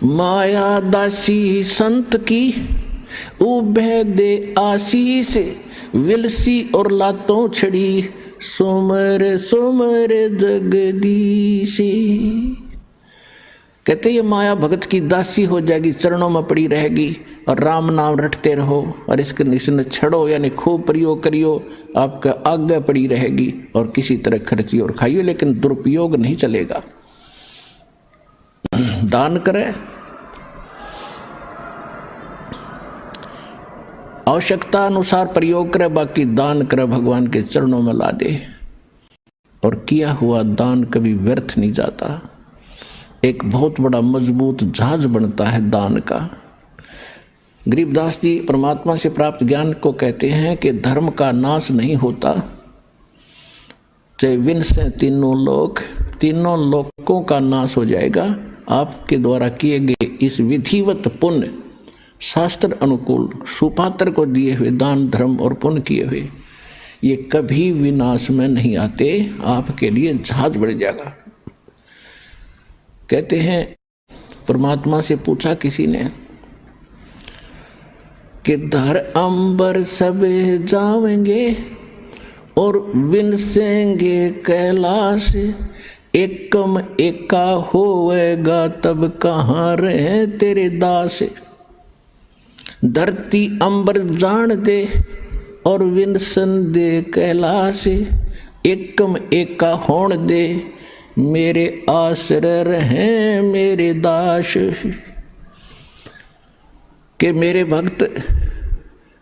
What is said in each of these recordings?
माया दासी संत की उभे दे आशीष, विलसी और लातों छड़ी सुमर सुमर जगदीश। कहते ये माया भगत की दासी हो जाएगी, चरणों में पड़ी रहेगी और राम नाम रटते रहो और इसके निशान छड़ो यानी खूब प्रयोग करियो, आपका आगे पड़ी रहेगी और किसी तरह खर्ची और खाइयो, लेकिन दुरुपयोग नहीं चलेगा। दान करे, आवश्यकता अनुसार प्रयोग करे, बाकी दान करे भगवान के चरणों में ला दे। और किया हुआ दान कभी व्यर्थ नहीं जाता, एक बहुत बड़ा मजबूत जहाज बनता है दान का। गरीबदास जी परमात्मा से प्राप्त ज्ञान को कहते हैं कि धर्म का नाश नहीं होता, चाहे विन से तीनों लोकों का नाश हो जाएगा। आपके द्वारा किए गए इस विधिवत पुण्य, शास्त्र अनुकूल सुपात्र को दिए हुए दान धर्म और पुण्य किए हुए, ये कभी विनाश में नहीं आते, आपके लिए जहाज बढ़ जाएगा। कहते हैं परमात्मा से पूछा किसी ने कि धर अंबर सब जावेंगे और विनसेंगे कैलाश, एकम एका होएगा तब कहाँ रहे तेरे दास। धरती अंबर जान दे और विनसन दे कैलाश, एकम एका होण दे मेरे आश्रय रहे मेरे दास। कि मेरे भक्त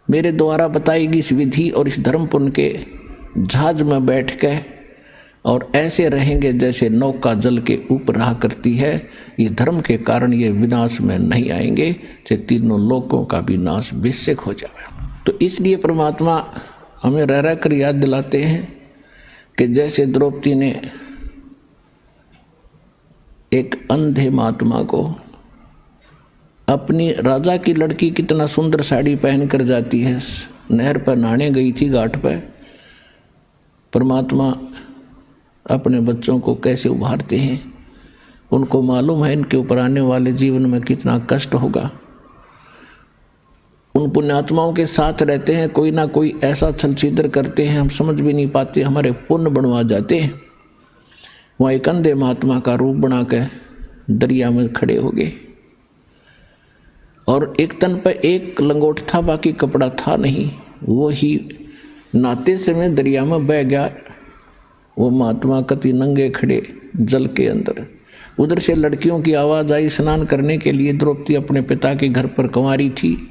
मेरे द्वारा बताई गई इस विधि और इस धर्म पुण्य के जहाज में बैठ के और ऐसे रहेंगे जैसे नौका जल के ऊपर रहा करती है। ये धर्म के कारण ये विनाश में नहीं आएंगे, चाहे तीनों लोकों का भी नाश बेशक हो जाए। तो इसलिए परमात्मा हमें रह रह कर याद दिलाते हैं कि जैसे द्रौपदी ने एक अंधे महात्मा को, अपनी राजा की लड़की कितना सुंदर साड़ी पहन कर जाती है, नहर पर नहाने गई थी घाट पर, परमात्मा अपने बच्चों को कैसे उभारते हैं। उनको मालूम है इनके ऊपर आने वाले जीवन में कितना कष्ट होगा। उन पुण्यात्माओं के साथ रहते हैं, कोई ना कोई ऐसा छल छिद्र करते हैं हम समझ भी नहीं पाते, हमारे पुण्य बनवा जाते हैं। वहाँ एक अंधे महात्मा का रूप बना कर दरिया में खड़े हो गए और एक तन पर एक लंगोट था, बाकी कपड़ा था नहीं। वो ही नाते समय दरिया में बह गया। वो महात्मा कति नंगे खड़े जल के अंदर। उधर से लड़कियों की आवाज़ आई स्नान करने के लिए। द्रौपदी अपने पिता के घर पर कुंवारी थी,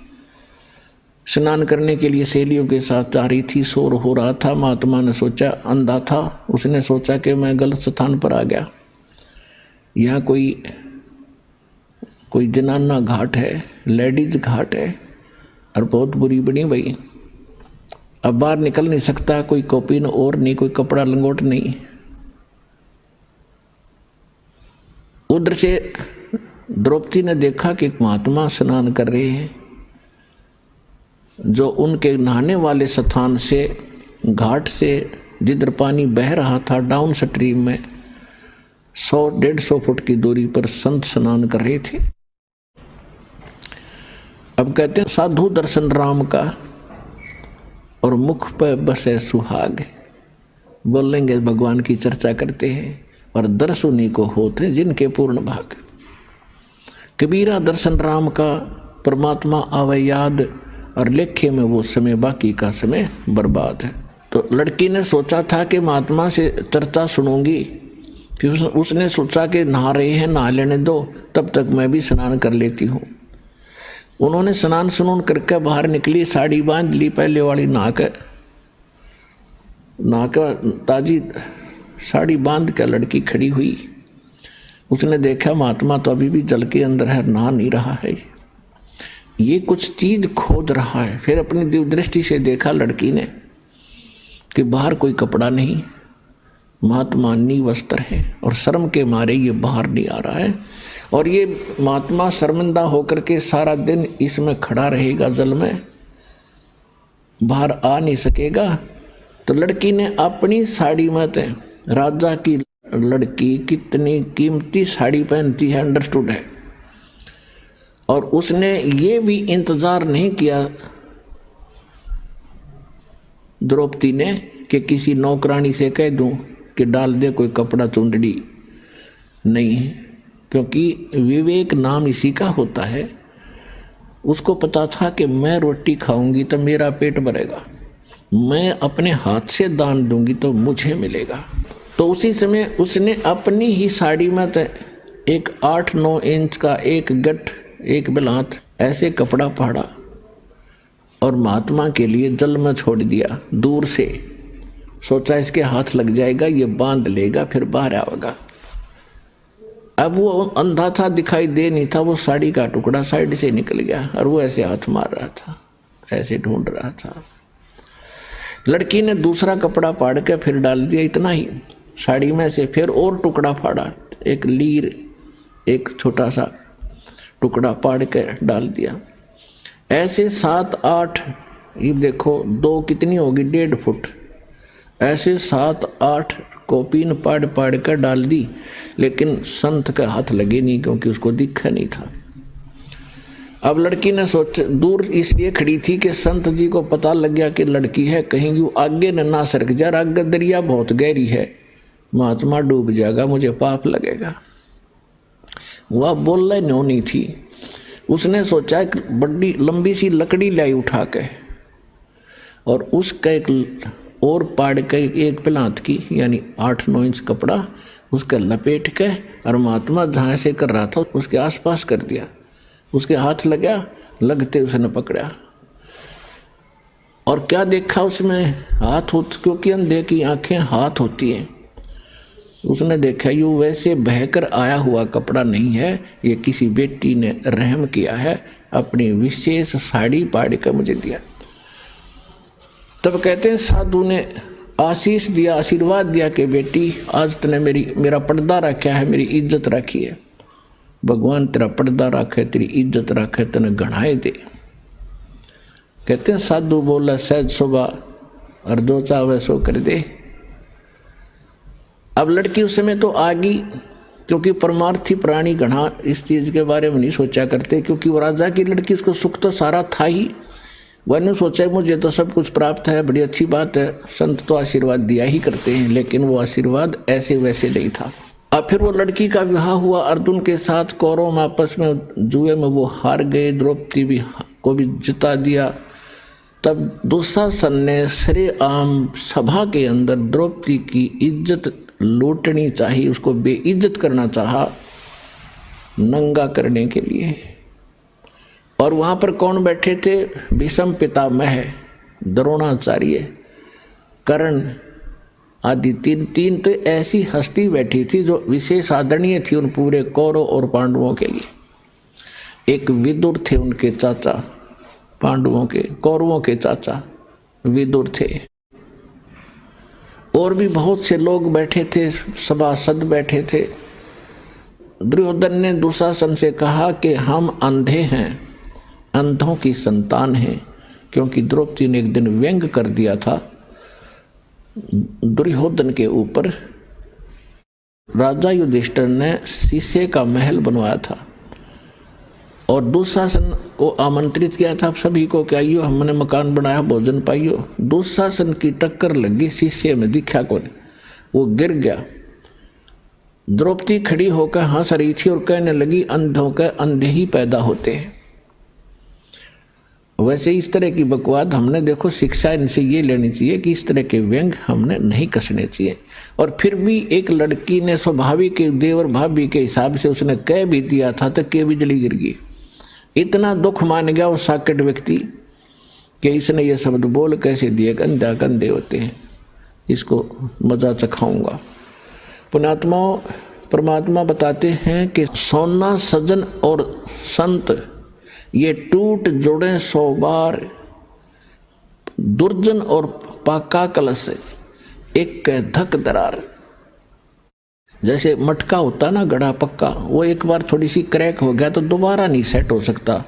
स्नान करने के लिए सहेलियों के साथ जा रही थी। शोर हो रहा था। महात्मा ने सोचा, अंधा था, उसने सोचा कि मैं गलत स्थान पर आ गया, यहाँ कोई जनाना घाट है, लेडीज घाट है और बहुत बुरी बनी भाई। अब बाहर निकल नहीं सकता, कोई कॉपी और नहीं, कोई कपड़ा लंगोट नहीं। उधर से द्रौपदी ने देखा कि महात्मा स्नान कर रहे हैं, जो उनके नहाने वाले स्थान से, घाट से जिधर पानी बह रहा था डाउन स्ट्रीम में 100-150 फुट की दूरी पर संत स्नान कर रहे थे। अब कहते हैं साधु दर्शन राम का और मुख पर बसे सुहाग। बोलेंगे भगवान की चर्चा करते हैं और दर्श उन्हीं को होते जिनके पूर्ण भाग। कबीरा दर्शन राम का, परमात्मा आवे याद और लेखे में वो समय बाकी का समय बर्बाद है। तो लड़की ने सोचा था कि महात्मा से चर्चा सुनूंगी, फिर उसने सोचा कि नहा रहे हैं, नहा लेने दो, तब तक मैं भी स्नान कर लेती हूँ। उन्होंने स्नान सुनून करके बाहर निकली, साड़ी बांध ली पहले वाली, नहा कर ताजी साड़ी बांध कर लड़की खड़ी हुई। उसने देखा महात्मा तो अभी भी जल के अंदर है, नहा नहीं रहा है, ये कुछ चीज खोद रहा है। फिर अपनी दिव्य दृष्टि से देखा लड़की ने कि बाहर कोई कपड़ा नहीं, महात्मा निवस्त्र है और शर्म के मारे ये बाहर नहीं आ रहा है। और ये महात्मा शर्मिंदा होकर के सारा दिन इसमें खड़ा रहेगा, जल में बाहर आ नहीं सकेगा। तो लड़की ने अपनी साड़ी में, राजा की लड़की कितनी कीमती साड़ी पहनती है, अंडरस्टूड है। और उसने ये भी इंतजार नहीं किया द्रौपदी ने कि किसी नौकरानी से कह दूं कि डाल दे कोई कपड़ा चुंदड़ी, नहीं, क्योंकि विवेक नाम इसी का होता है। उसको पता था कि मैं रोटी खाऊंगी तो मेरा पेट भरेगा, मैं अपने हाथ से दान दूंगी तो मुझे मिलेगा। तो उसी समय उसने अपनी ही साड़ी में एक 8-9 इंच का एक गठ, एक बिलात ऐसे कपड़ा फाड़ा और महात्मा के लिए जल में छोड़ दिया दूर से। सोचा इसके हाथ लग जाएगा, ये बांध लेगा, फिर बाहर आएगा। अब वो अंधा था, दिखाई दे नहीं था, वो साड़ी का टुकड़ा साइड से निकल गया और वो ऐसे हाथ मार रहा था, ऐसे ढूंढ रहा था। लड़की ने दूसरा कपड़ा फाड़ के फिर डाल दिया, इतना ही साड़ी में से। फिर और टुकड़ा फाड़ा, एक लीर, एक छोटा सा टुकड़ा फाड़ के डाल दिया। ऐसे 7-8, ये देखो 2 कितनी होगी, 1.5 फुट, ऐसे 7-8 कॉपीन पाड़ पाड़ कर डाल दी, लेकिन संत का हाथ लगे नहीं क्योंकि उसको दिखा नहीं था। अब लड़की ने सोचा, दूर इसलिए खड़ी थी कि संत जी को पता लग गया कि लड़की है, कहीं यूँ आगे न ना सरक जा, आगे दरिया बहुत गहरी है, महात्मा डूब जाएगा, मुझे पाप लगेगा। वह बोलने नो नहीं थी। उसने सोचा एक बड़ी लंबी सी लकड़ी लाई उठा के और उसका एक और पाड़ के एक पिलांत की, यानी 8-9 इंच कपड़ा उसके लपेट के और महात्मा जहाँ से कर रहा था उसके आसपास कर दिया। उसके हाथ लगा, लगते उसने पकड़ा और क्या देखा उसमें, हाथ हो, क्योंकि अंधे की आंखें हाथ होती हैं। उसने देखा यूँ वैसे बहकर आया हुआ कपड़ा नहीं है, ये किसी बेटी ने रहम किया है, अपनी विशेष साड़ी पाड़ कर मुझे दिया। तब कहते हैं साधु ने आशीष दिया, आशीर्वाद दिया कि बेटी आज तूने मेरा पर्दा रखा है, मेरी इज्जत रखी है, भगवान तेरा पर्दा रखे, तेरी इज्जत रखे, तेने गढ़ाए दे। कहते हैं साधु बोला सहज सुबह और जो चाहे सो कर दे। अब लड़की उस समय तो आ गई, क्योंकि परमार्थी प्राणी घना इस चीज़ के बारे में नहीं सोचा करते, क्योंकि वो राजा की लड़की, उसको सुख तो सारा था ही, वह नहीं सोचा मुझे तो सब कुछ प्राप्त है, बड़ी अच्छी बात है, संत तो आशीर्वाद दिया ही करते हैं, लेकिन वो आशीर्वाद ऐसे वैसे नहीं था। अब फिर वो लड़की का विवाह हुआ अर्जुन के साथ, कौरव में आपस में जुए में वो हार गए, द्रौपदी को भी जिता दिया। तब दुशासन ने सरेआम सभा के अंदर द्रौपदी की इज्जत लूटनी चाहिए, उसको बेइज्जत करना चाहा, नंगा करने के लिए। और वहाँ पर कौन बैठे थे, भीष्म पितामह, द्रोणाचार्य, कर्ण आदि तीन तो ऐसी हस्ती बैठी थी जो विशेष आदरणीय थी उन पूरे कौरव और पांडवों के लिए। एक विदुर थे, उनके चाचा, पांडवों के, कौरवों के चाचा विदुर थे, और भी बहुत से लोग बैठे थे, सभासद बैठे थे। दुर्योधन ने दुशासन से कहा कि हम अंधे हैं, अंधों की संतान हैं, क्योंकि द्रौपदी ने एक दिन व्यंग कर दिया था दुर्योधन के ऊपर। राजा युधिष्ठिर ने शीशे का महल बनवाया था और दुशासन को आमंत्रित किया था सभी को कि आइयो हमने मकान बनाया, भोजन पाइयो। दुशासन की टक्कर लगी, शीशे में दिखा कौन, वो गिर गया। द्रौपदी खड़ी होकर हंस रही थी और कहने लगी अंधों के अंधे ही पैदा होते हैं। वैसे इस तरह की बकवाद हमने देखो शिक्षा इनसे ये लेनी चाहिए कि इस तरह के व्यंग हमने नहीं कसने चाहिए। और फिर भी एक लड़की ने स्वाभाविक देवर भाभी के हिसाब से उसने कह भी दिया था तो के बिजली गिर गई। इतना दुख मान गया वो साकेट व्यक्ति कि इसने ये शब्द बोल कैसे दिए, अंधा कंधे होते हैं, इसको मजा चखाऊंगा। पुण्यात्मा परमात्मा बताते हैं कि सोना सजन और संत ये टूट जुड़े 100 बार, दुर्जन और पाका कलश एक धक दरार। जैसे मटका होता ना गड़ा पक्का, वो एक बार थोड़ी सी क्रैक हो गया तो दोबारा नहीं सेट हो सकता,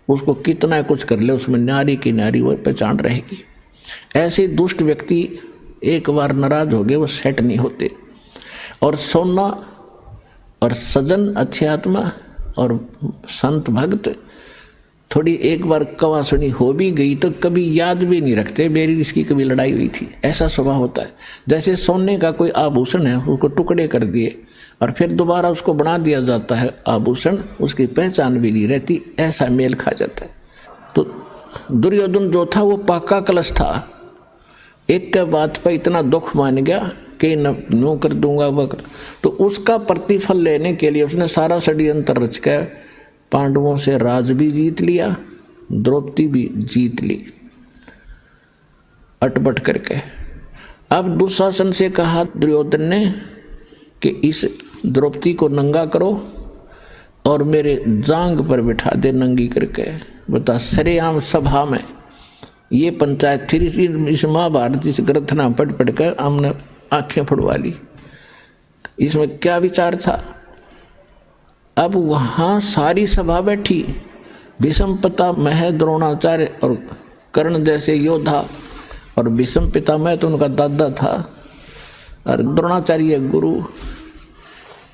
उसको कितना कुछ कर ले उसमें नारी की नारी वो पहचान रहेगी। ऐसे दुष्ट व्यक्ति एक बार नाराज हो गए वो सेट नहीं होते। और सोना और सजन अच्छे आत्मा और संत भक्त थोड़ी एक बार कवा सुनी हो भी गई तो कभी याद भी नहीं रखते मेरी इसकी कभी लड़ाई हुई थी। ऐसा स्वभाव होता है। जैसे सोने का कोई आभूषण है, उसको टुकड़े कर दिए और फिर दोबारा उसको बना दिया जाता है आभूषण, उसकी पहचान भी नहीं रहती, ऐसा मेल खा जाता है। तो दुर्योधन जो था वो पाका कलश था, एक के बात पर इतना दुख मान गया कि नो कर दूंगा वह, तो उसका प्रतिफल लेने के लिए उसने सारा षड्यंत्र रच कर पांडवों से राज भी जीत लिया, द्रौपदी भी जीत ली अटपट करके। अब दुशासन से कहा दुर्योधन ने कि इस द्रौपदी को नंगा करो और मेरे जांग पर बिठा दे नंगी करके। बता, सरेआम सभा में ये पंचायत थी। इस महाभारत इस ग्रंथना पढ़ पढ़ कर हमने आंखें फुड़वा ली। इसमें क्या विचार था? अब वहाँ सारी सभा बैठी, भीष्म पितामह, द्रोणाचार्य और कर्ण जैसे योद्धा, और भीष्म पितामह तो उनका दादा था, और द्रोणाचार्य गुरु,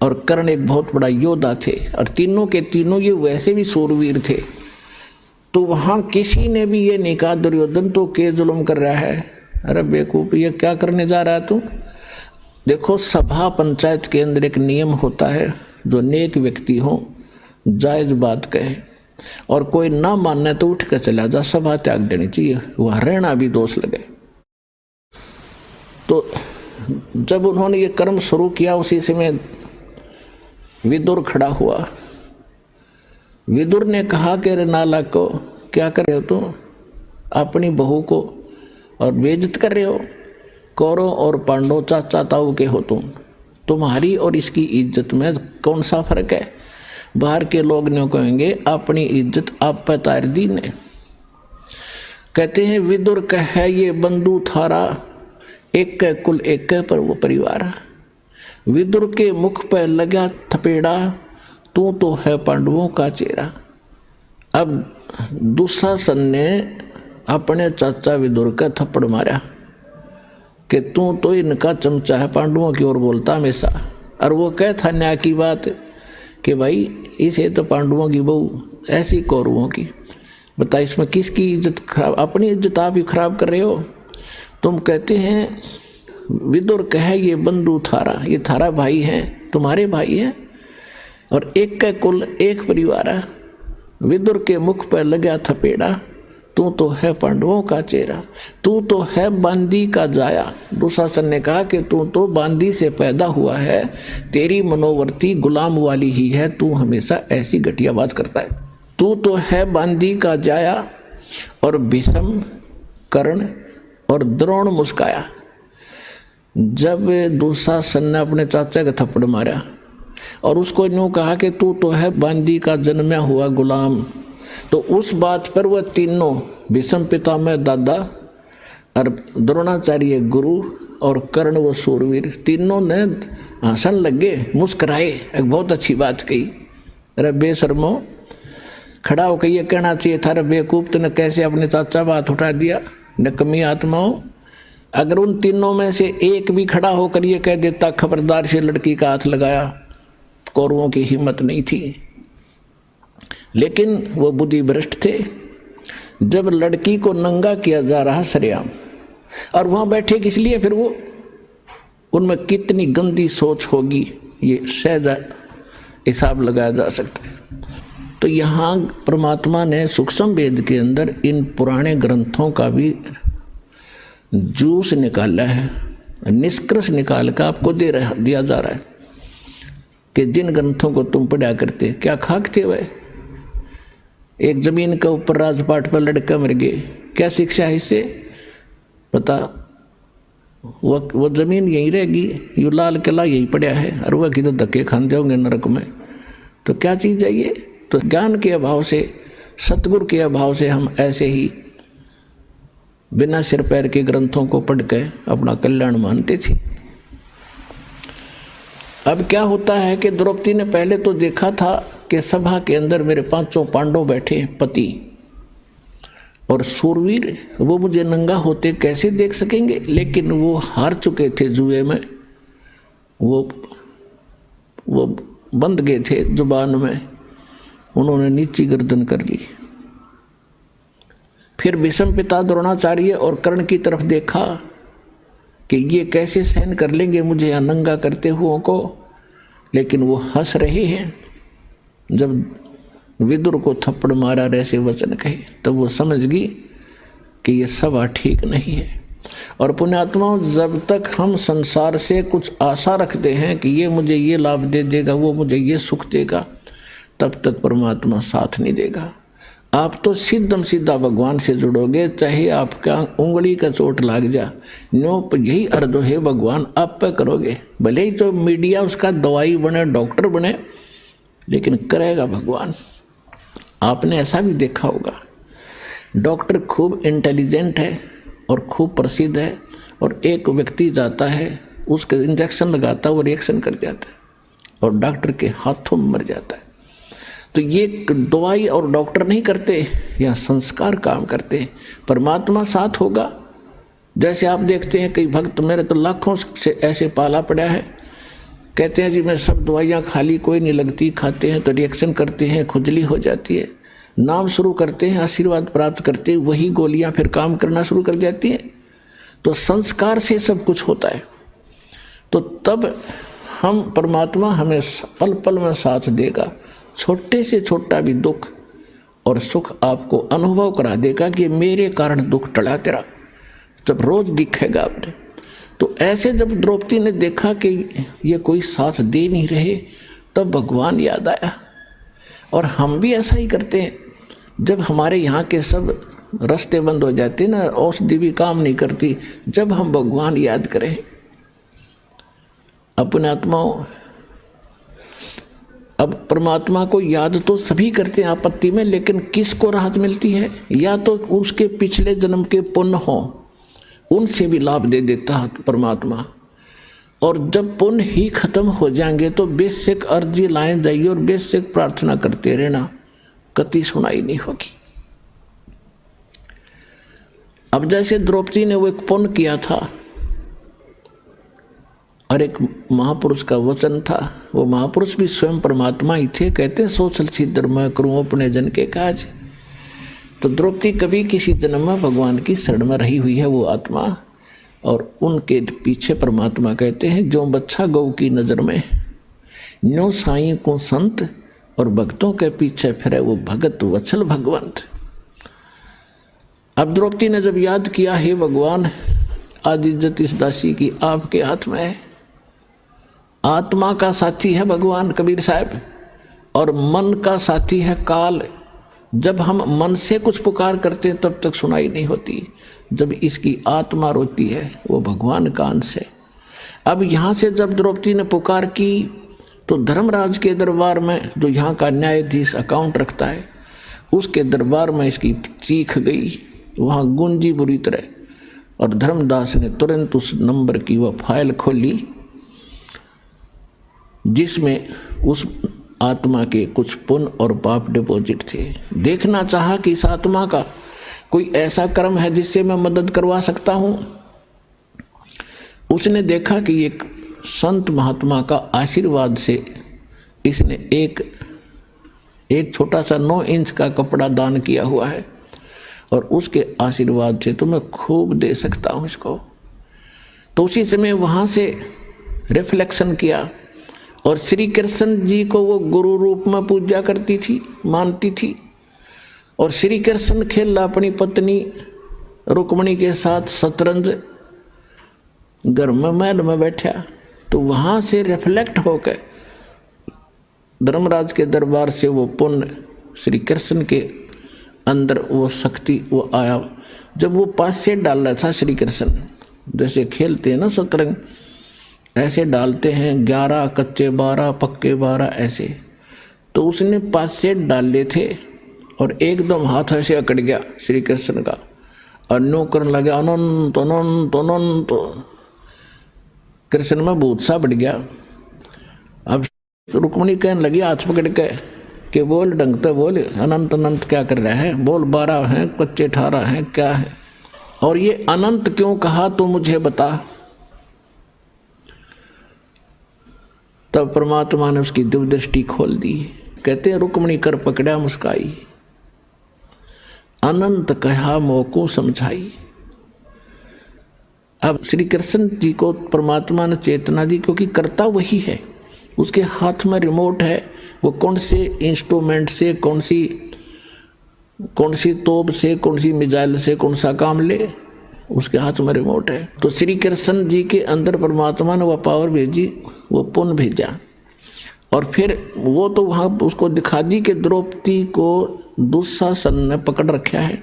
और कर्ण एक बहुत बड़ा योद्धा थे, और तीनों के तीनों ये वैसे भी सूरवीर थे। तो वहाँ किसी ने भी ये नहीं कहा दुर्योधन तो के जुल्म कर रहा है, अरे बेवकूफ ये क्या करने जा रहा है तू। देखो, सभा पंचायत के अंदर एक नियम होता है, जो नेक व्यक्ति हो जायज बात कहे, और कोई ना मानने तो उठ कर चला जा, सभा त्याग देनी चाहिए, वहाँ रहना भी दोष लगे। तो जब उन्होंने ये कर्म शुरू किया उसी समय विदुर खड़ा हुआ। विदुर ने कहा कि रे नालायक को क्या कर रहे हो तुम, अपनी बहू को और बेइज्जत कर रहे हो। कौरव और पांडव चाचा ताऊ के हो तुम, तुम्हारी और इसकी इज्जत में कौन सा फर्क है। बाहर के लोग ने कहेंगे अपनी इज्जत आप पर तार दी ने। कहते हैं विदुर कहे ये बंधु थारा, एक के कुल एक के पर वो परिवार। विदुर के मुख पर लगा थपेड़ा, तू तो है पांडवों का चेहरा। अब दुशासन ने अपने चाचा विदुर का थप्पड़ मारा कि तू तो इनका चमचा है, पांडवों की ओर बोलता हमेशा। और वो कह था न्याय की बात कि भाई इसे तो पांडवों की बहू, ऐसी कौरवों की। बता, इसमें किसकी इज्जत खराब, अपनी इज्जत आप ही खराब कर रहे हो। तुम कहते हैं विदुर कहे ये बंधु थारा, ये थारा भाई है, तुम्हारे भाई है, और एक का कुल एक परिवार है। विदुर के मुख पर लगा थपेड़ा, तू तो है पांडवों का चेहरा, तू तो है बांदी का जाया। दुशासन ने कहा कि तू तो बांदी से पैदा हुआ है, तेरी मनोवर्ती गुलाम वाली ही है, तू हमेशा ऐसी घटिया बात करता है। तू तो है बांदी का जाया। और भीष्म, कर्ण और द्रोण मुस्काया। जब दुशासन ने अपने चाचा का थप्पड़ मारा और उसको यूँ कहा कि तू तो है बांदी का जन्मा हुआ गुलाम, तो उस बात पर वह तीनों, भीष्म पितामह दादा और द्रोणाचार्य गुरु और कर्ण व सूरवीर, तीनों ने हंसन लगे, मुस्कराए। एक बहुत अच्छी बात कही। अरे बेशर्मो, खड़ा होकर ये कहना चाहिए था, अरे बेवकूफ तूने कैसे अपने चाचा बात उठा दिया, नकमी आत्माओं। अगर उन तीनों में से एक भी खड़ा होकर ये कह देता खबरदार से लड़की का हाथ लगाया, कौरवों की हिम्मत नहीं थी। लेकिन वो बुद्धि भ्रष्ट थे। जब लड़की को नंगा किया जा रहा सरेआम, और वहाँ बैठे किस लिए, फिर वो उनमें कितनी गंदी सोच होगी ये सहज हिसाब लगाया जा सकता है। तो यहाँ परमात्मा ने सूक्ष्म वेद के अंदर इन पुराने ग्रंथों का भी जूस निकाला है, निष्कर्ष निकाल कर आपको दिया जा रहा है कि जिन ग्रंथों को तुम पढ़ा करते क्या खाक थे वह। एक जमीन के ऊपर राजपाट पर लड़का मर गए, क्या शिक्षा है इससे? पता वो जमीन यहीं रहेगी, यू लाल किला यही पड़ा है, और वह किधर धक्के खान जाओगे नरक में। तो क्या चीज़ है ये? तो ज्ञान के अभाव से, सतगुरु के अभाव से हम ऐसे ही बिना सिर पैर के ग्रंथों को पढ़ के अपना कल्याण मानते थे। अब क्या होता है कि द्रौपदी ने पहले तो देखा था कि सभा के अंदर मेरे पांचों पांडव बैठे, पति और सूरवीर, वो मुझे नंगा होते कैसे देख सकेंगे। लेकिन वो हार चुके थे जुए में, वो बंध गए थे जुबान में उन्होंने नीची गर्दन कर ली। फिर भीष्म पिता द्रोणाचार्य और कर्ण की तरफ देखा कि ये कैसे सहन कर लेंगे मुझे यहाँ नंगा करते हुओं को, लेकिन वो हंस रहे हैं। जब विदुर को थप्पड़ मारा और ऐसे वचन कहे तब वो समझ गई कि ये सभा ठीक नहीं है। और पुण्यात्माओं, जब तक हम संसार से कुछ आशा रखते हैं कि ये मुझे ये लाभ दे देगा, वो मुझे ये सुख देगा, तब तक परमात्मा साथ नहीं देगा। आप तो सीधम सीधा भगवान से जुड़ोगे, चाहे आपका उंगली का चोट लग जा, नो यही अर्थ है भगवान आप पे करोगे। भले ही तो मीडिया उसका दवाई बने, डॉक्टर बने, लेकिन करेगा भगवान। आपने ऐसा भी देखा होगा, डॉक्टर खूब इंटेलिजेंट है और खूब प्रसिद्ध है, और एक व्यक्ति जाता है उसके इंजेक्शन लगाता है, वो रिएक्शन कर जाता है और डॉक्टर के हाथों में मर जाता है। तो ये दवाई और डॉक्टर नहीं करते, यहाँ संस्कार काम करते। परमात्मा साथ होगा। जैसे आप देखते हैं कई भक्त, मेरे तो लाखों से ऐसे पाला पड़ा है, कहते हैं जी मैं सब दवाइयाँ खा ली, कोई नहीं लगती, खाते हैं तो रिएक्शन करते हैं, खुजली हो जाती है, नाम शुरू करते हैं, आशीर्वाद प्राप्त करते हैं, वही गोलियाँ फिर काम करना शुरू कर जाती हैं। तो संस्कार से सब कुछ होता है। तो तब हम परमात्मा हमें पल पल में साथ देगा। छोटे से छोटा भी दुख और सुख आपको अनुभव करा देगा कि मेरे कारण दुख टला तेरा, जब रोज दिखेगा आपने। तो ऐसे जब द्रौपदी ने देखा कि ये कोई साथ दे नहीं रहे, तब भगवान याद आया। और हम भी ऐसा ही करते हैं, जब हमारे यहाँ के सब रास्ते बंद हो जाते ना, औषधि भी काम नहीं करती, जब हम भगवान याद करें। अपने आत्माओं, अब परमात्मा को याद तो सभी करते हैं आपत्ति में, लेकिन किसको राहत मिलती है? या तो उसके पिछले जन्म के पुण्य हो, उनसे भी लाभ दे देता है परमात्मा। और जब पुण्य ही खत्म हो जाएंगे तो बेसिक अर्जी लाए जाइए और बेसिक प्रार्थना करते रहना, कति सुनाई नहीं होगी। अब जैसे द्रौपदी ने वो एक पुण्य किया था और एक महापुरुष का वचन था, वो महापुरुष भी स्वयं परमात्मा ही थे। कहते हैं सोचल सिद्धर मैं करूँ अपने जन के काज। तो द्रौपदी कभी किसी जन्म में भगवान की शरण में रही हुई है वो आत्मा, और उनके पीछे परमात्मा कहते हैं जो बच्चा गौ की नज़र में, न्यो साईं को संत, और भक्तों के पीछे फिरे वो भगत वत्सल भगवंत। अब द्रौपदी ने जब याद किया, हे भगवान आज इज्जत इस दासी की आपके हाथ में है, आत्मा का साथी है भगवान कबीर साहब, और मन का साथी है काल। जब हम मन से कुछ पुकार करते हैं तब तक सुनाई नहीं होती, जब इसकी आत्मा रोती है वो भगवान का अंश है। अब यहाँ से जब द्रौपदी ने पुकार की तो धर्मराज के दरबार में, जो यहाँ का न्यायाधीश अकाउंट रखता है, उसके दरबार में इसकी चीख गई, वहाँ गूंजी बुरी तरह। और धर्मदास ने तुरंत उस नंबर की वह फाइल खोली जिसमें उस आत्मा के कुछ पुण्य और पाप डिपॉजिट थे। देखना चाहा कि इस आत्मा का कोई ऐसा कर्म है जिससे मैं मदद करवा सकता हूँ। उसने देखा कि एक संत महात्मा का आशीर्वाद से इसने एक छोटा सा 9 इंच का कपड़ा दान किया हुआ है, और उसके आशीर्वाद से तो मैं खूब दे सकता हूँ इसको। तो उसी समय वहाँ से रिफ्लेक्शन किया, और श्री कृष्ण जी को वो गुरु रूप में पूजा करती थी, मानती थी। और श्री कृष्ण खेला अपनी पत्नी रुक्मणी के साथ शतरंज, घर में महल में बैठा। तो वहाँ से रिफ्लेक्ट होकर धर्मराज के दरबार से वो पुण्य श्री कृष्ण के अंदर वो शक्ति वो आया। जब वो पास से डाल रहा था श्री कृष्ण, जैसे खेलते हैं ना शतरंज, ऐसे डालते हैं 11 कच्चे 12 पक्के 12 ऐसे, तो उसने पास से डाले थे और एकदम हाथ ऐसे अकड़ गया श्री कृष्ण का, और नो करने लगे अनंत अनंत अनंत। कृष्ण में भूत सा बढ़ गया। अब रुक्मणी कहने लगी हाथ पकड़ के कि बोल ढंग से बोल, अनंत अनंत क्या कर रहा है, बोल 12 हैं कच्चे 18 हैं क्या है, और ये अनंत क्यों कहा तो मुझे बता। तब परमात्मा ने उसकी दिव्य दृष्टि खोल दी। कहते हैं रुक्मणी कर पकड़ा मुस्काई, अनंत कहा मोको समझाई। अब श्री कृष्ण जी को परमात्मा ने चेतना दी, क्योंकि करता वही है, उसके हाथ में रिमोट है। वो कौन से इंस्ट्रूमेंट से, कौन सी तोप से, कौन सी मिसाइल से कौन सा काम ले, उसके हाथ में रिमोट है। तो श्री कृष्ण जी के अंदर परमात्मा ने वह पावर भेजी, वो पुण्य भेजा, और फिर वो तो वहाँ उसको दिखा दी कि द्रौपदी को दुशासन ने पकड़ रखा है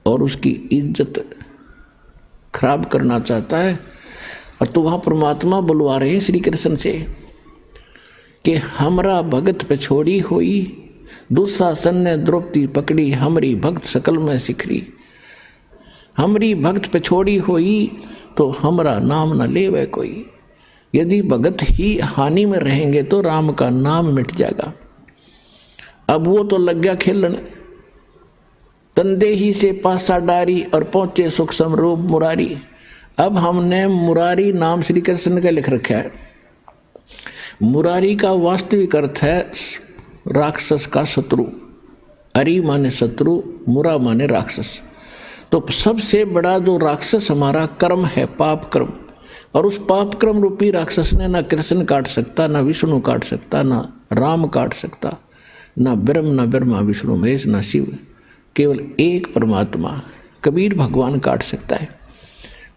और उसकी इज्जत खराब करना चाहता है। और तो वहाँ परमात्मा बुलवा रहे हैं श्री कृष्ण से कि हमरा भगत पे छोड़ी हुई, दुशासन ने द्रौपदी पकड़ी, हमरी भक्त सकल में सिखरी। हमरी भक्त पे छोड़ी हुई तो हमरा नाम न लेवे कोई। यदि भगत ही हानि में रहेंगे तो राम का नाम मिट जाएगा। अब वो तो लग गया खेलने, तंदे ही से पासा डारी और पहुंचे सुख समरूप मुरारी। अब हमने मुरारी नाम श्री कृष्ण का लिख रखा है। मुरारी का वास्तविक अर्थ है राक्षस का शत्रु। अरि माने शत्रु, मुरा माने राक्षस। तो सबसे बड़ा जो राक्षस हमारा कर्म है, पाप कर्म, और उस पाप कर्म रूपी राक्षस ने ना कृष्ण काट सकता, ना विष्णु काट सकता, ना राम काट सकता, ना ब्रह्मा विष्णु महेश, ना शिव, केवल एक परमात्मा कबीर भगवान काट सकता है।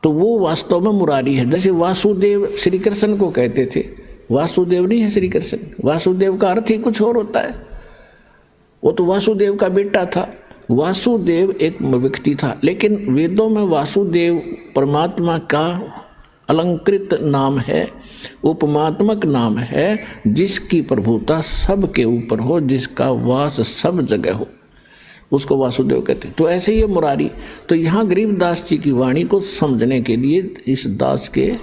तो वो वास्तव में मुरारी है। जैसे वासुदेव श्री कृष्ण को कहते थे, वासुदेव नहीं है श्री कृष्ण, वासुदेव का अर्थ ही कुछ और होता है। वो तो वासुदेव का बेटा था। वासुदेव एक व्यक्ति था, लेकिन वेदों में वासुदेव परमात्मा का अलंकृत नाम है, उपमात्मक नाम है, जिसकी प्रभुता सबके ऊपर हो, जिसका वास सब जगह हो, उसको वासुदेव कहते हैं। तो ऐसे ही मुरारी। तो यहाँ गरीबदास जी की वाणी को समझने के लिए इस दास के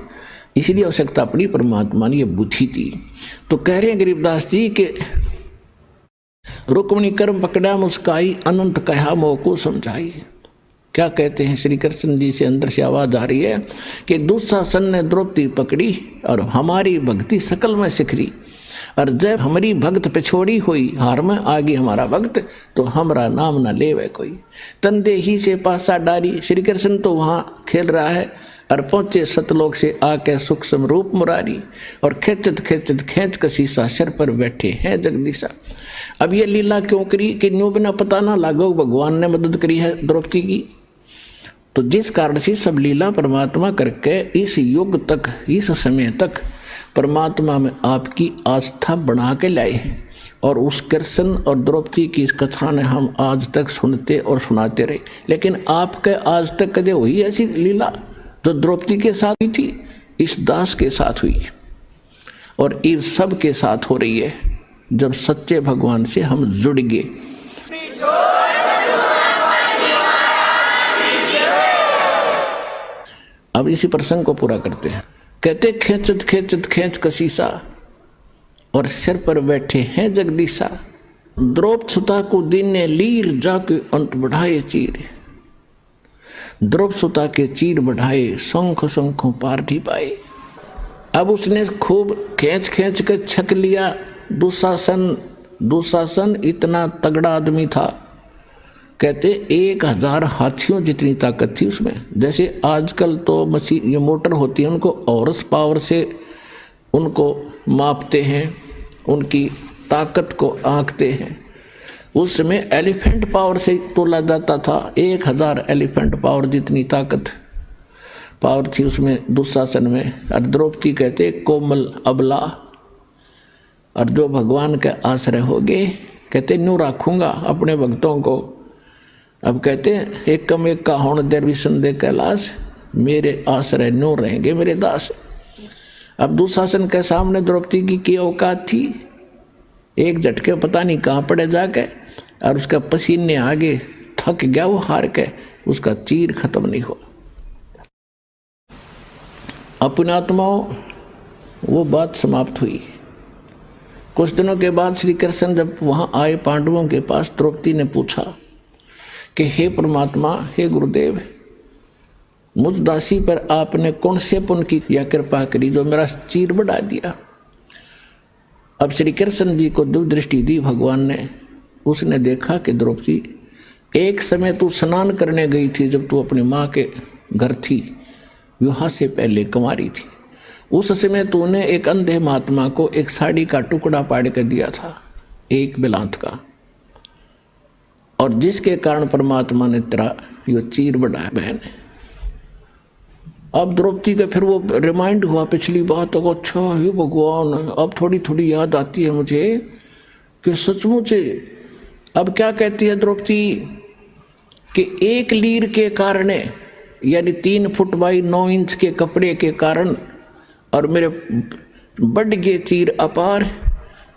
इसलिए आवश्यकता पड़ी, परमात्मा ने ये बुद्धि दी। तो कह रहे हैं गरीबदास जी के रुक्मणी कर्म पकड़ा मुस्काई, अनंत कहा मोको समझाई। क्या कहते हैं श्री कृष्ण जी से अंदर से आवाज आ रही है कि दुशासन ने द्रौपदी पकड़ी और हमारी भक्ति सकल में सिखरी। और जब हमारी भक्त पे छोड़ी हुई, हार में आगे हमारा भक्त, तो हमारा नाम न लेवे कोई। तंदे ही से पासा डारी। श्री कृष्ण तो वहाँ खेल रहा है और पहुँचे सतलोक से आके सुख समरूप मुरारी। और खेचत खेच कसीसा सर पर बैठे हैं जगदीशा। अब ये लीला क्यों करी कि न्यू बिना पता ना लागो भगवान ने मदद करी है द्रौपदी की। तो जिस कारण से सब लीला परमात्मा करके इस युग तक, इस समय तक परमात्मा में आपकी आस्था बढ़ा के लाए हैं। और उस कृष्ण और द्रौपदी की इस कथा ने हम आज तक सुनते और सुनाते रहे। लेकिन आपके आज तक कदे हुई ऐसी लीला जो द्रौपदी के साथ हुई थी, इस दास के साथ हुई और इस सब के साथ हो रही है, जब सच्चे भगवान से हम जुड़ गए। अब इसी प्रसंग को पूरा करते हैं। कहते खेचत खेच कसीसा और सिर पर बैठे हैं जगदीशा। द्रौपद सुता को दिन ने लीर जाके अंत बढ़ाए चीर। द्रौपद सुता के चीर बढ़ाए, शंखों पार ढी पाए। अब उसने खूब खींच कर छक लिया दुशासन इतना तगड़ा आदमी था। कहते 1000 हाथियों जितनी ताकत थी उसमें। जैसे आजकल तो मशीन ये मोटर होती है, उनको हॉर्स पावर से उनको मापते हैं, उनकी ताकत को आंकते हैं। उस समय एलिफेंट पावर से तोला जाता था। 1000 एलिफेंट पावर जितनी ताकत पावर थी उसमें दुशासन में। और द्रौपदी कहते कोमल अबला, और जो भगवान के आश्रय हो गए, कहते न्यू रखूँगा अपने भक्तों को। अब कहते हैं एक कम एक का होण देर विष्ण दे कैलाश, मेरे आश्रय न्यू रहेंगे मेरे दास। अब दुशासन के सामने द्रौपदी की औकात थी। एक झटके पता नहीं कहाँ पड़े जाके, और उसका पसीने आगे थक गया, वो हार के, उसका चीर खत्म नहीं हुआ। अपने आत्माओं वो बात समाप्त हुई। कुछ दिनों के बाद श्री कृष्ण जब वहाँ आए पांडवों के पास, द्रौपदी ने पूछा कि हे परमात्मा, हे गुरुदेव, मुझ दासी पर आपने कौन से पुण्य की या कृपा करी जो मेरा चीर बढ़ा दिया। अब श्री कृष्ण जी को दिव्य दृष्टि दी भगवान ने। उसने देखा कि द्रौपदी, एक समय तू स्नान करने गई थी जब तू अपनी माँ के घर थी, विवाह से पहले कुंवारी थी। उस समय तूने एक अंधे महात्मा को एक साड़ी का टुकड़ा पाड़ कर दिया था, एक बिलांत का, और जिसके कारण परमात्मा ने तेरा यो चीर बढ़ाया बहन। अब द्रौपदी का फिर वो रिमाइंड हुआ पिछली बात को, अच्छा हे भगवान, अब थोड़ी थोड़ी याद आती है मुझे कि सचमुच। अब क्या कहती है द्रौपदी कि एक लीर के कारण, यानी 3 फुट बाई 9 इंच के कपड़े के कारण, और मेरे बढ़ गए चीर अपार,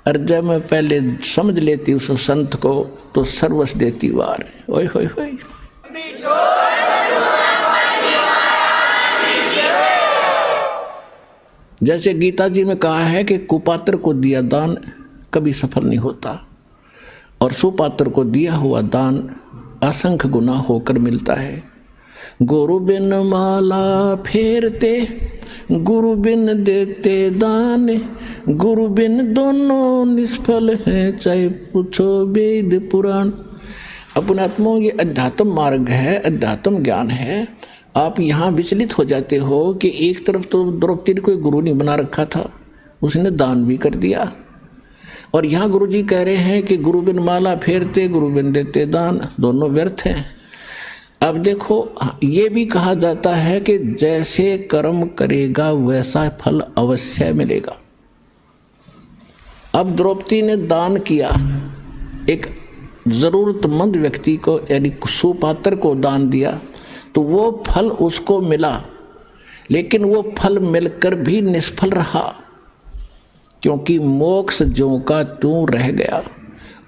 और जब मैं पहले समझ लेती उस संत को तो सर्वस देती वार। ओए होए होए। जैसे गीता जी में कहा है कि कुपात्र को दिया दान कभी सफल नहीं होता, और सुपात्र को दिया हुआ दान असंख्य गुना होकर मिलता है। गुरु बिन माला फेरते, गुरु बिन देते दान, गुरु बिन दोनों निष्फल हैं, चाहे पूछो वेद पुराण। अपने आत्मा ये अध्यात्म मार्ग है, अध्यात्म ज्ञान है। आप यहाँ विचलित हो जाते हो कि एक तरफ तो द्रौपदी को गुरु नहीं बना रखा था, उसने दान भी कर दिया, और यहाँ गुरु जी कह रहे हैं कि गुरु बिन माला फेरते, गुरु बिन देते दान, दोनों व्यर्थ हैं। अब देखो, ये भी कहा जाता है कि जैसे कर्म करेगा वैसा फल अवश्य मिलेगा। अब द्रौपदी ने दान किया, एक जरूरतमंद व्यक्ति को यानी सुपात्र को दान दिया, तो वो फल उसको मिला, लेकिन वो फल मिलकर भी निष्फल रहा, क्योंकि मोक्ष ज्यों का त्यों रह गया।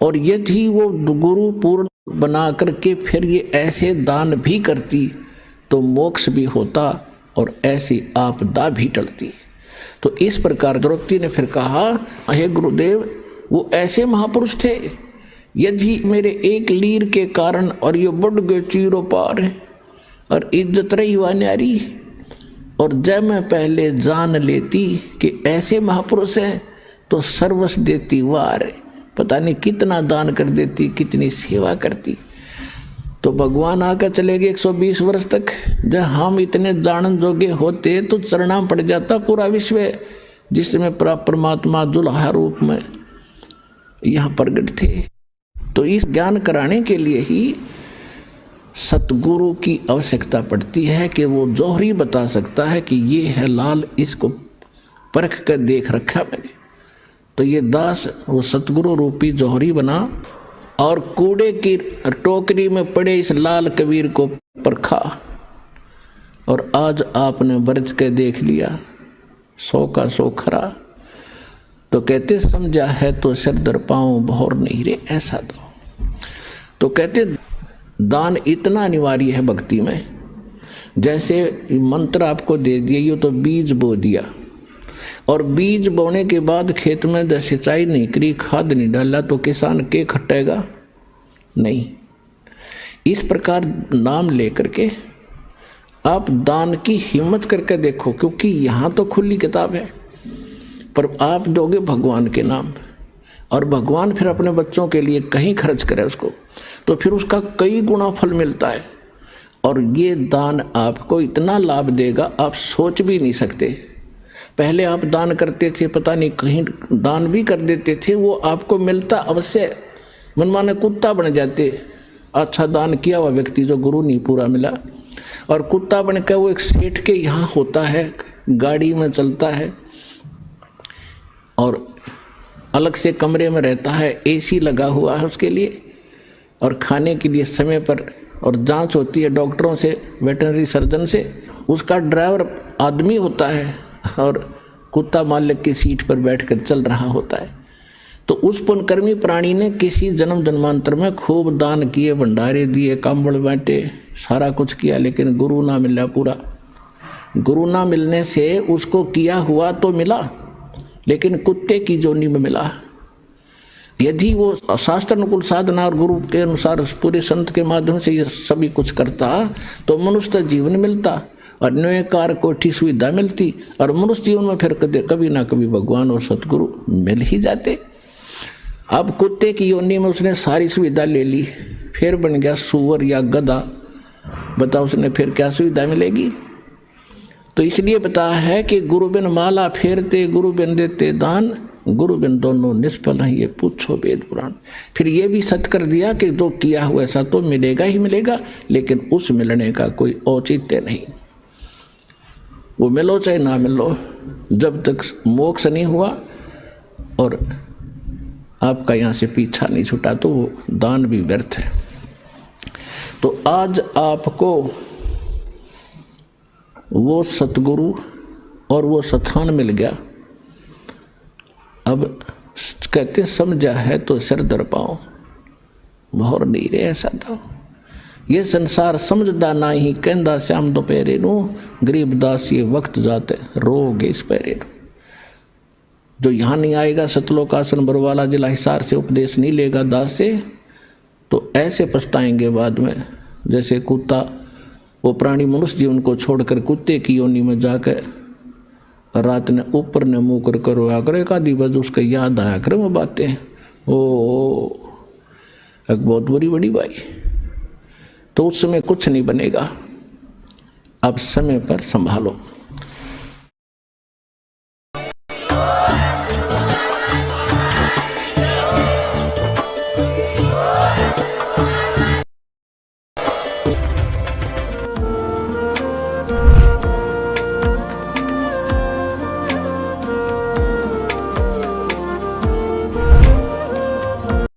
और यदि वो गुरु पूर्ण बना करके फिर ये ऐसे दान भी करती तो मोक्ष भी होता और ऐसी आपदा भी टलती। तो इस प्रकार द्रौपदी ने फिर कहा, हे गुरुदेव, वो ऐसे महापुरुष थे, यदि मेरे एक लीर के कारण और ये बढ़ गए चीरो पार और इज्जत रही हुआ न्यारी, और जब मैं पहले जान लेती कि ऐसे महापुरुष हैं तो सर्वस्व देती वार, पता नहीं कितना दान कर देती, कितनी सेवा करती। तो भगवान आकर चले गए 120 वर्ष तक। जब हम इतने जानन जोगे होते तो चरना पड़ जाता पूरा विश्व, जिसमें परमात्मा दुल्हा रूप में यहाँ प्रगट थे। तो इस ज्ञान कराने के लिए ही सतगुरु की आवश्यकता पड़ती है कि वो जौहरी बता सकता है कि ये है लाल, इसको परख कर देख रखा मैंने। तो ये दास वो सतगुरु रूपी जौहरी बना और कूड़े की टोकरी में पड़े इस लाल कबीर को परखा, और आज आपने बरत के देख लिया 100 का 100 खरा। तो कहते समझा है तो सिर दर पाँव भौर नहीं रे ऐसा दो। तो कहते दान इतना अनिवार्य है भक्ति में, जैसे मंत्र आपको दे दिया, ये तो बीज बो दिया, और बीज बोने के बाद खेत में जब सिंचाई नहीं करी, खाद नहीं डाला, तो किसान के खटेगा नहीं। इस प्रकार नाम लेकर के आप दान की हिम्मत करके देखो, क्योंकि यहाँ तो खुली किताब है, पर आप दोगे भगवान के नाम, और भगवान फिर अपने बच्चों के लिए कहीं खर्च करे उसको, तो फिर उसका कई गुना फल मिलता है। और ये दान आपको इतना लाभ देगा आप सोच भी नहीं सकते। पहले आप दान करते थे, पता नहीं कहीं दान भी कर देते थे, वो आपको मिलता अवश्य, मनमाने कुत्ता बन जाते। अच्छा दान किया हुआ व्यक्ति जो गुरु नहीं पूरा मिला, और कुत्ता बन कर वो एक सेठ के यहाँ होता है, गाड़ी में चलता है और अलग से कमरे में रहता है, एसी लगा हुआ है उसके लिए, और खाने के लिए समय पर, और जांच होती है डॉक्टरों से, वेटरनरी सर्जन से। उसका ड्राइवर आदमी होता है और कुत्ता मालिक की सीट पर बैठकर चल रहा होता है। तो उस पुण्यकर्मी प्राणी ने किसी जन्म जन्मांतर में खूब दान किए, भंडारे दिए, कंबल बांटे, सारा कुछ किया, लेकिन गुरु ना मिला पूरा। गुरु ना मिलने से उसको किया हुआ तो मिला, लेकिन कुत्ते की जोनी में मिला। यदि वो शास्त्र अनुकूल साधना और गुरु के अनुसार पूरे संत के माध्यम से ये सभी कुछ करता तो मनुष्य जीवन मिलता, और न्यायकार कोठी सुविधा मिलती और मनुष्य जीवन में फिर कभी ना कभी भगवान और सतगुरु मिल ही जाते। अब कुत्ते की योनि में उसने सारी सुविधा ले ली, फिर बन गया सुअर या गधा, बताओ उसने फिर क्या सुविधा मिलेगी। तो इसलिए बताया है कि गुरु बिन माला फेरते, गुरु बिन देते दान, गुरु बिन दोनों निष्फल हैं, ये पूछो वेद पुराण। फिर ये भी सत्य कर दिया कि जो किया हुआ ऐसा तो मिलेगा ही मिलेगा, लेकिन उस मिलने का कोई औचित्य नहीं। वो मिलो चाहे ना मिलो, जब तक मोक्ष नहीं हुआ और आपका यहाँ से पीछा नहीं छूटा तो वो दान भी व्यर्थ है। तो आज आपको वो सतगुरु और वो स्थान मिल गया। अब कहते समझा है तो सिर दर पाओ, मोहर नहीं रे ऐसा था। ये संसार समझदा ना ही कहंदा श्याम दोपहरे नू, गरीबदास ये वक्त जाते रोगे इस पैरे नू। जो यहाँ नहीं आएगा सतलोकासन बरवाला जिला हिसार से उपदेश नहीं लेगा दास से, तो ऐसे पछताएंगे बाद में जैसे कुत्ता, वो प्राणी मनुष्य जीवन को छोड़कर कुत्ते की योनि में जाकर रात ने ऊपर ने मुँह कर करो आकर एक आधी बज उसका याद आया करे वो बातें, ओ एक बहुत बुरी बड़ी बाई। तो उस समय कुछ नहीं बनेगा। अब समय पर संभालो।